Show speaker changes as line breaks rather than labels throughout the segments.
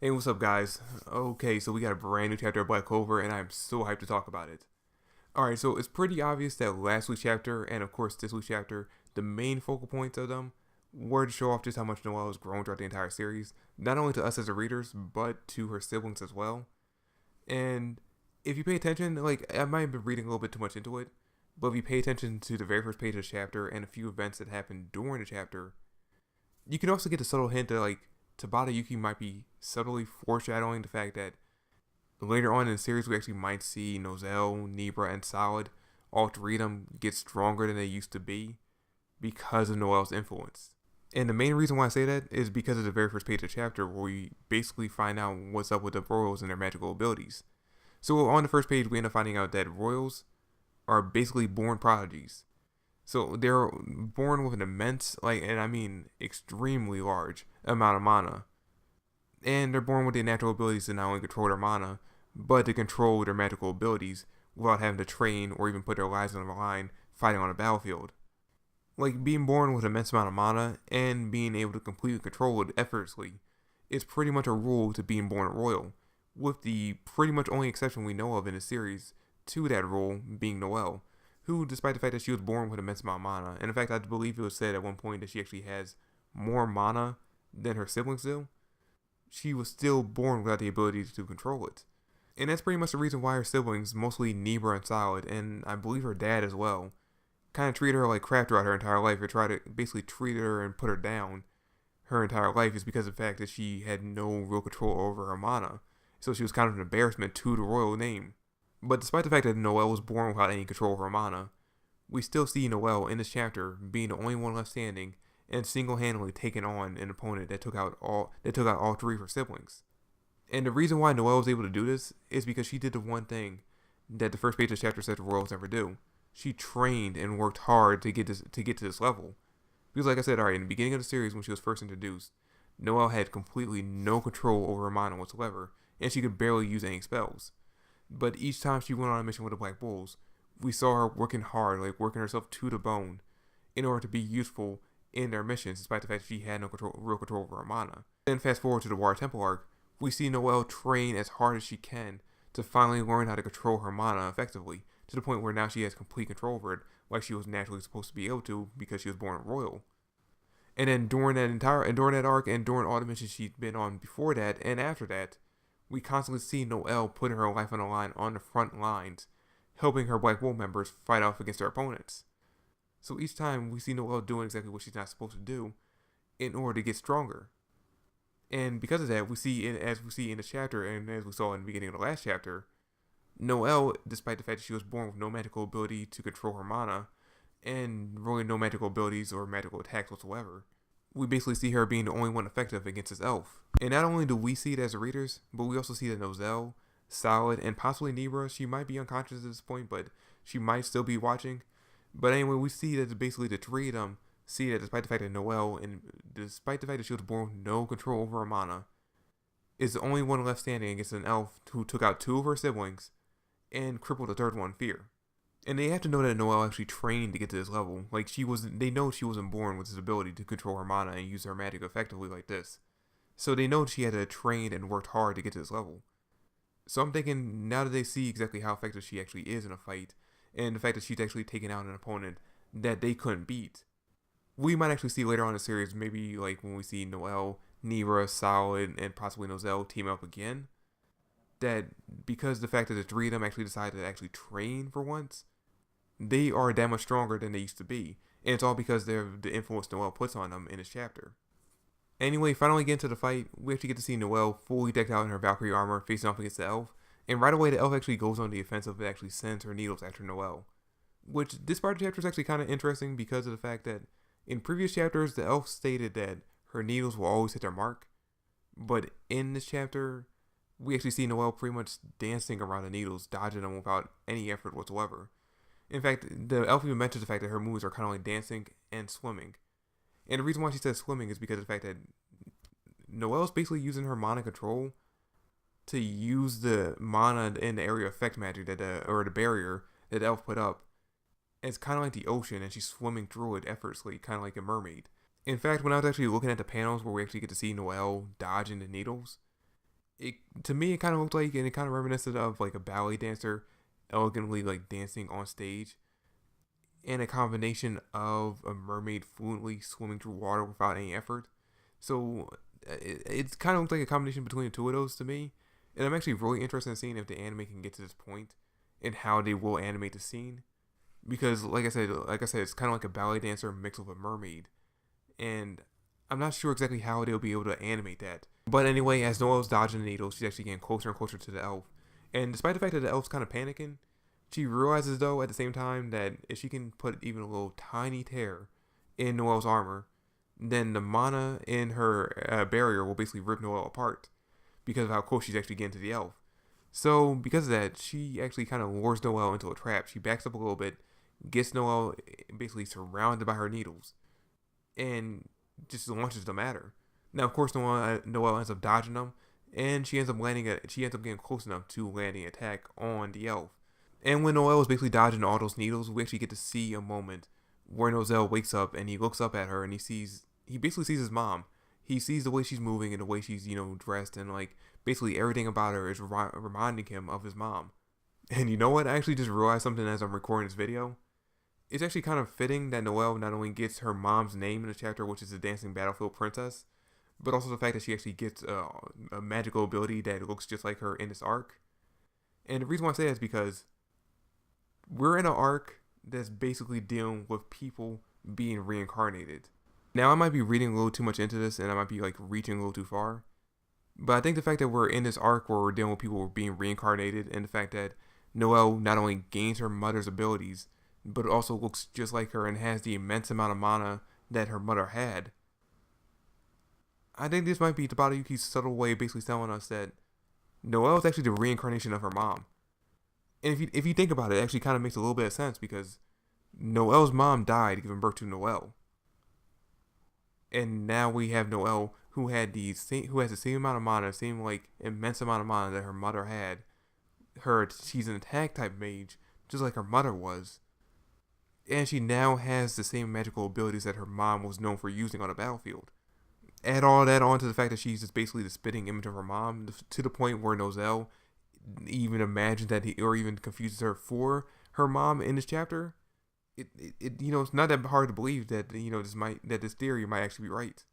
Hey, what's up, guys? Okay, so we got a brand new chapter of Black Clover, and I'm so hyped to talk about it. Alright, so it's pretty obvious that last week's chapter, and of course this week's chapter, the main focal points of them were to show off just how much Noelle has grown throughout the entire series, not only to us as the readers, but to her siblings as well. And if you pay attention, like, I might have been reading a little bit too much into it, but if you pay attention to the very first page of the chapter and a few events that happened during the chapter, you can also get a subtle hint that, like, Tabata Yuki might be subtly foreshadowing the fact that later on in the series, we actually might see Noelle, Nebra, and Solid, all three of them, get stronger than they used to be because of Noelle's influence. And the main reason why I say that is because of the very first page of the chapter, where we basically find out what's up with the Royals and their magical abilities. So on the first page, we end up finding out that Royals are basically born prodigies. So they're born with an immense, like, and I mean extremely large amount of mana. And they're born with the natural abilities to not only control their mana, but to control their magical abilities without having to train or even put their lives on the line fighting on a battlefield. Like, being born with an immense amount of mana and being able to completely control it effortlessly is pretty much a rule to being born a royal, with the pretty much only exception we know of in the series to that rule being Noelle, who, despite the fact that she was born with an immense amount of mana, and in fact I believe it was said at one point that she actually has more mana than her siblings do, she was still born without the ability to control it. And that's pretty much the reason why her siblings, mostly Nebra and Solid, and I believe her dad as well, kind of treated her like crap throughout her entire life, or try to basically treat her and put her down her entire life, is because of the fact that she had no real control over her mana. So she was kind of an embarrassment to the royal name. But despite the fact that Noelle was born without any control of her mana, we still see Noelle in this chapter being the only one left standing and single-handedly taking on an opponent that took out all three of her siblings. And the reason why Noelle was able to do this is because she did the one thing that the first page of the chapter said the royals never do. She trained and worked hard to get to this level. Because, like I said, alright, in the beginning of the series when she was first introduced, Noelle had completely no control over her mana whatsoever, and she could barely use any spells. But each time she went on a mission with the Black Bulls, we saw her working hard, like working herself to the bone, in order to be useful in their missions, despite the fact that she had no real control over her mana. Then fast forward to the Water Temple arc, we see Noelle train as hard as she can to finally learn how to control her mana effectively, to the point where now she has complete control over it, like she was naturally supposed to be able to because she was born a royal. And then during that arc and during all the missions she'd been on before that and after that, we constantly see Noelle putting her life on the line on the front lines, helping her Black Bull members fight off against their opponents. So each time we see Noelle doing exactly what she's not supposed to do in order to get stronger. And because of that, as we see in the chapter, and as we saw in the beginning of the last chapter, Noelle, despite the fact that she was born with no magical ability to control her mana, and really no magical abilities or magical attacks whatsoever, we basically see her being the only one effective against this elf. And not only do we see it as the readers, but we also see that Noelle, Solid, and possibly Nebra, she might be unconscious at this point, but she might still be watching. But anyway, we see that basically the three of them see that despite the fact that Noelle, and despite the fact that she was born with no control over her mana, is the only one left standing against an elf who took out two of her siblings and crippled the third one, Fear. And they have to know that Noelle actually trained to get to this level. Like, they know she wasn't born with this ability to control her mana and use her magic effectively like this. So they know she had to train and worked hard to get to this level. So I'm thinking, now that they see exactly how effective she actually is in a fight, and the fact that she's actually taken out an opponent that they couldn't beat, we might actually see later on in the series, maybe like when we see Noelle, Nebra, Solid, and possibly Noelle team up again, that because the fact that the three of them actually decided to actually train for once, they are that much stronger than they used to be. And it's all because of the influence Noelle puts on them in this chapter. Anyway, finally get into the fight, we actually get to see Noelle fully decked out in her Valkyrie armor facing off against the elf, and right away the elf actually goes on the offensive and actually sends her needles after Noelle. Which, this part of the chapter is actually kind of interesting because of the fact that in previous chapters the elf stated that her needles will always hit their mark, but in this chapter we actually see Noelle pretty much dancing around the needles, dodging them without any effort whatsoever. In fact, the elf even mentions the fact that her moves are kind of like dancing and swimming. And the reason why she says swimming is because of the fact that Noelle's basically using her mana control to use the mana in the area effect magic or the barrier that the elf put up. And it's kind of like the ocean, and she's swimming through it effortlessly, kind of like a mermaid. In fact, when I was actually looking at the panels where we actually get to see Noelle dodging the needles, it to me it kind of looked like, and it kind of reminiscent of like a ballet dancer elegantly like dancing on stage, and a combination of a mermaid fluently swimming through water without any effort. So it's kind of looked like a combination between the two of those to me, and I'm actually really interested in seeing if the anime can get to this point and how they will animate the scene, because like I said, it's kind of like a ballet dancer mixed with a mermaid, and I'm not sure exactly how they'll be able to animate that. But anyway, as Noelle's dodging the needles, she's actually getting closer and closer to the elf. And despite the fact that the elf's kind of panicking, she realizes though at the same time that if she can put even a little tiny tear in Noelle's armor, then the mana in her barrier will basically rip Noelle apart because of how close she's actually getting to the elf. So because of that, she actually kind of lures Noelle into a trap. She backs up a little bit, gets Noelle basically surrounded by her needles, and just launches them at her. Now, of course, Noelle ends up dodging them, and she ends up getting close enough to landing an attack on the elf. And when Noelle is basically dodging all those needles, we actually get to see a moment where Noelle wakes up and he looks up at her and he basically sees his mom. He sees the way she's moving and the way she's, dressed, and like basically everything about her is reminding him of his mom. And you know what? I actually just realized something as I'm recording this video. It's actually kind of fitting that Noelle not only gets her mom's name in the chapter, which is the Dancing Battlefield Princess, but also the fact that she actually gets a magical ability that looks just like her in this arc. And the reason why I say that is because we're in an arc that's basically dealing with people being reincarnated. Now, I might be reading a little too much into this, and I might be like reaching a little too far, but I think the fact that we're in this arc where we're dealing with people being reincarnated, and the fact that Noelle not only gains her mother's abilities, but also looks just like her and has the immense amount of mana that her mother had, I think this might be Tabayuki's subtle way of basically telling us that Noelle is actually the reincarnation of her mom. And if you think about it, it actually kind of makes a little bit of sense, because Noelle's mom died giving birth to Noelle. And now we have Noelle who has the same amount of mana, same like immense amount of mana that her mother had. She's an attack type mage, just like her mother was. And she now has the same magical abilities that her mom was known for using on the battlefield. Add all that on to the fact that she's just basically the spitting image of her mom, to the point where Noelle even imagines that or even confuses her for her mom in this chapter. It's not that hard to believe that this theory might actually be right.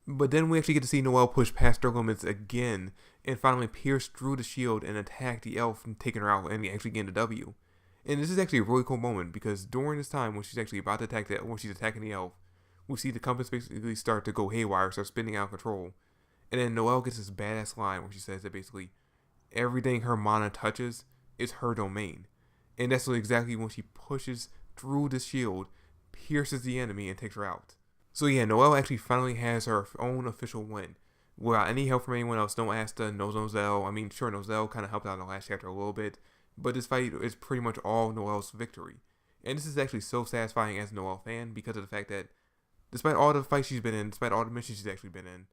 But then we actually get to see Noelle push past her limits again and finally pierce through the shield and attack the elf and taking her out and actually getting the W. And this is actually a really cool moment, because during this time when she's actually about to when she's attacking the elf, we see the compass basically start to go haywire, start spinning out of control. And then Noelle gets this badass line where she says that basically everything her mana touches is her domain. And that's exactly when she pushes through the shield, pierces the enemy, and takes her out. So yeah, Noelle actually finally has her own official win, without any help from anyone else. No Asta, no Noelle. I mean, sure, Noelle kind of helped out in the last chapter a little bit, but this fight is pretty much all Noelle's victory. And this is actually so satisfying as a Noelle fan, because of the fact that despite all the fights she's been in, despite all the missions she's actually been in,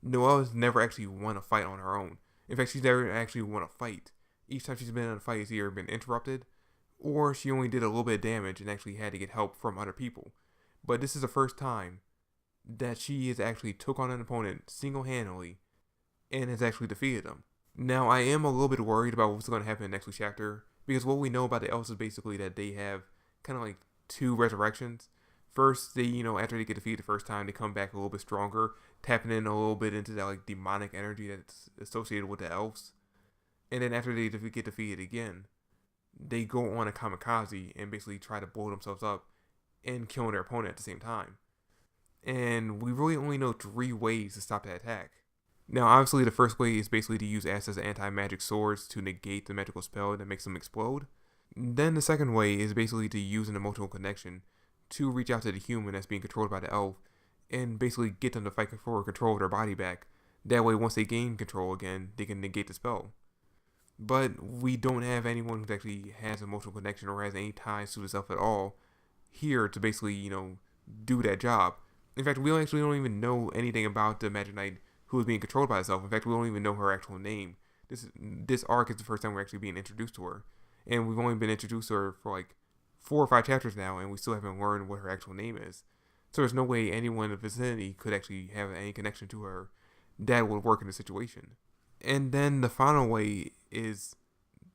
Noelle has never actually won a fight on her own. In fact, she's never actually won a fight. Each time she's been in a fight, it's either been interrupted, or she only did a little bit of damage and actually had to get help from other people. But this is the first time that she has actually took on an opponent single-handedly and has actually defeated them. Now, I am a little bit worried about what's going to happen in next week's chapter, because what we know about the elves is basically that they have kind of like two resurrections. First, they, after they get defeated the first time, they come back a little bit stronger, tapping in a little bit into that like demonic energy that's associated with the elves. And then after they get defeated again, they go on a kamikaze and basically try to blow themselves up and kill their opponent at the same time. And we really only know 3 ways to stop that attack. Now, obviously, the first way is basically to use Asta's anti-magic swords to negate the magical spell that makes them explode. Then the second way is basically to use an emotional connection to reach out to the human that's being controlled by the elf and basically get them to fight for control of their body back. That way, once they gain control again, they can negate the spell. But we don't have anyone who actually has emotional connection or has any ties to the elf at all here to basically, do that job. In fact, we actually don't even know anything about the Magic Knight who is being controlled by herself. In fact, we don't even know her actual name. This arc is the first time we're actually being introduced to her. And we've only been introduced to her for like 4 or 5 chapters now, and we still haven't learned what her actual name is. So there's no way anyone in the vicinity could actually have any connection to her that would work in the situation. And then the final way is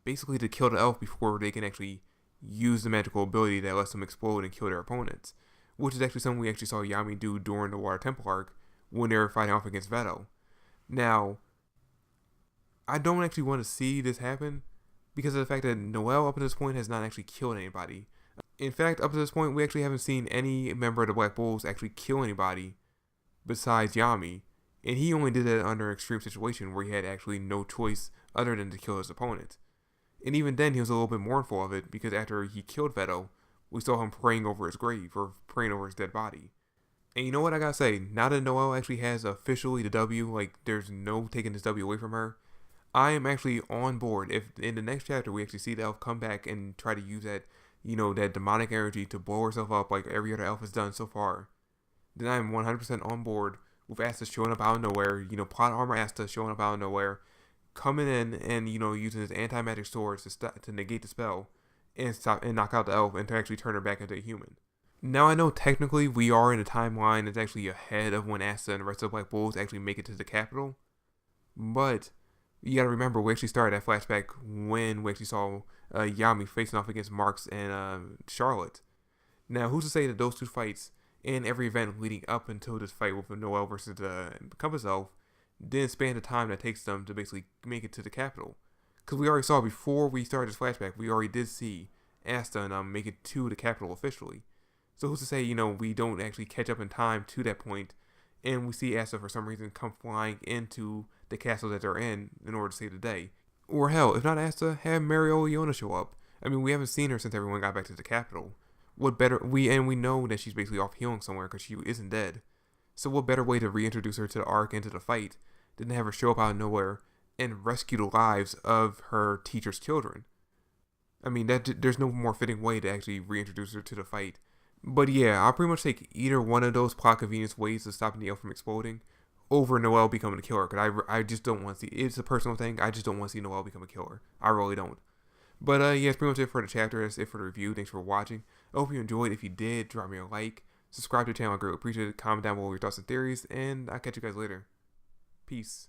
basically to kill the elf before they can actually use the magical ability that lets them explode and kill their opponents, which is actually something we actually saw Yami do during the Water Temple arc when they were fighting off against Veto. Now, I don't actually want to see this happen because of the fact that Noelle up to this point has not actually killed anybody. In fact, up to this point, we actually haven't seen any member of the Black Bulls actually kill anybody besides Yami, and he only did that under an extreme situation where he had actually no choice other than to kill his opponent. And even then, he was a little bit mournful of it because after he killed Veto, we saw him praying over his grave or praying over his dead body. And you know what I gotta say? Now that Noelle actually has officially the W, like there's no taking this W away from her, I am actually on board. If in the next chapter we actually see the elf come back and try to use that, that demonic energy to blow herself up like every other elf has done so far, then I am 100% on board with Asta showing up out of nowhere, plot armor Asta showing up out of nowhere, coming in and, using his anti-magic sword to negate the spell and stop and knock out the elf and to actually turn her back into a human. Now I know technically we are in a timeline that's actually ahead of when Asta and the rest of the Black Bulls actually make it to the capital, but you gotta remember we actually started that flashback when we actually saw Yami facing off against Marks and Charlotte. Now who's to say that those two fights and every event leading up until this fight with Noelle versus the Compass Elf didn't span the time that takes them to basically make it to the capital? Because we already saw before we started this flashback, we already did see Asta and make it to the capital officially. So who's to say, we don't actually catch up in time to that point, and we see Asta for some reason come flying into the castle that they're in order to save the day. Or hell, if not Asta, have Marioliona show up. I mean, we haven't seen her since everyone got back to the capital. What better, we know that she's basically off healing somewhere because she isn't dead. So what better way to reintroduce her to the arc and to the fight than to have her show up out of nowhere and rescue the lives of her teacher's children? I mean, there's no more fitting way to actually reintroduce her to the fight. But yeah, I'll pretty much take either one of those plot convenience ways of stopping the elf from exploding over Noelle becoming a killer. Because I just don't want to see, it's a personal thing, I just don't want to see Noelle become a killer. I really don't. But yeah, that's pretty much it for the chapter. That's it for the review. Thanks for watching. I hope you enjoyed. If you did, drop me a like. Subscribe to the channel. I greatly appreciate it. Comment down below your thoughts and theories. And I'll catch you guys later. Peace.